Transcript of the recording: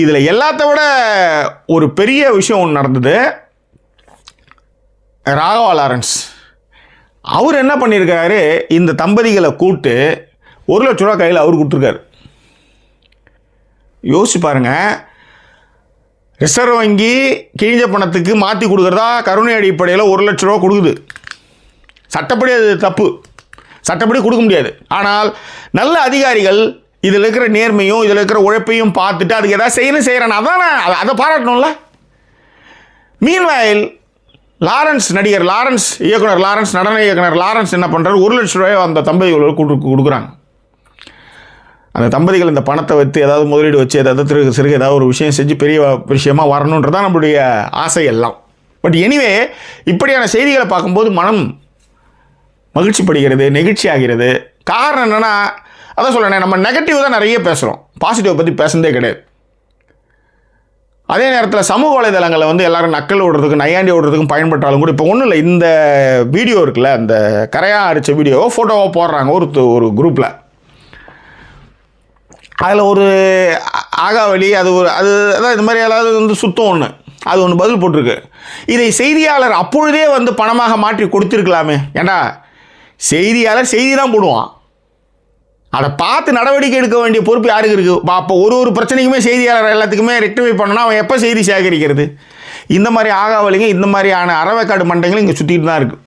இதில் எல்லாத்த விட ஒரு பெரிய விஷயம் ஒன்று நடந்தது. ராகவா லாரன்ஸ் அவர் என்ன பண்ணியிருக்காரு, இந்த தம்பதிகளை கூப்பிட்டு 1 லட்ச ரூபா கையில் அவர் கொடுத்துருக்காரு. யோசிச்சு பாருங்க, ரிசர்வ் வங்கி கிழிஞ்ச பணத்துக்கு மாற்றி கொடுக்குறதா கருணை அடிப்படையில் 1 லட்ச ரூபா கொடுக்குது. சட்டப்படி அது தப்பு, சட்டப்படி கொடுக்க முடியாது. ஆனால் நல்ல அதிகாரிகள் இதில் இருக்கிற நேர்மையும் இதில் இருக்கிற உழைப்பையும் பார்த்துட்டு அதுக்கு எதாவது செய்கிறேன் அதான் அதை பாராட்டணும்ல. மீன்வாயில் லாரன்ஸ், நடிகர் லாரன்ஸ், இயக்குனர் லாரன்ஸ், நடன இயக்குனர் லாரன்ஸ் என்ன பண்ணுறாரு, 1 லட்ச ரூபாயை அந்த தம்பதிகளுக்கு கொடுக்குறாங்க. அந்த தம்பதிகள் இந்த பணத்தை வைத்து ஏதாவது முதலீடு வச்சு ஏதாவது சிறுக ஏதாவது ஒரு விஷயம் செஞ்சு பெரிய விஷயமாக வரணுன்றதான் நம்மளுடைய ஆசை எல்லாம். பட் எனிவே, இப்படியான செய்திகளை பார்க்கும்போது மனம் மகிழ்ச்சி படுகிறது, நெகிழ்ச்சி ஆகிறது. காரணம் என்னென்னா, அதான் சொல்கிறேன், நம்ம நெகட்டிவ் தான் நிறைய பேசுகிறோம், பாசிட்டிவை பற்றி பேசுனதே கிடையாது. அதே நேரத்தில் சமூக வலைதளங்களில் எல்லோரும் நக்கல் ஓடுறதுக்கும் நையாண்டி ஓடுறதுக்கும் பயன்பட்டாலும் கூட இப்போ ஒன்றும் இல்லை. இந்த வீடியோ இருக்குல்ல, அந்த கரையாக அடித்த வீடியோவோ ஃபோட்டோவோ போடுறாங்க ஒரு குரூப்பில். அதில் ஒரு ஆகாவளி அதான் இந்த மாதிரி ஏதாவது சுத்தம் ஒன்று அது ஒன்று பதில் போட்டிருக்கு. இதை செய்தியாளர் அப்பொழுதே பணமாக மாற்றி கொடுத்துருக்கலாமே. ஏண்டா, செய்தியாளர் செய்தி தான் போடுவான், அதை பார்த்து நடவடிக்கை எடுக்க வேண்டிய பொறுப்பு யாருக்கு இருக்குது? அப்போ ஒரு பிரச்சனைக்குமே செய்தியாளர் எல்லாத்துக்குமே ரெக்டிஃபை பண்ணணும்னா அவன் எப்போ செய்தி சேகரிக்கிறது? இந்த மாதிரி ஆகாவளிங்க, இந்த மாதிரியான அறவைக்காடு மண்டைங்களும் இங்கே சுற்றிட்டு தான் இருக்குது.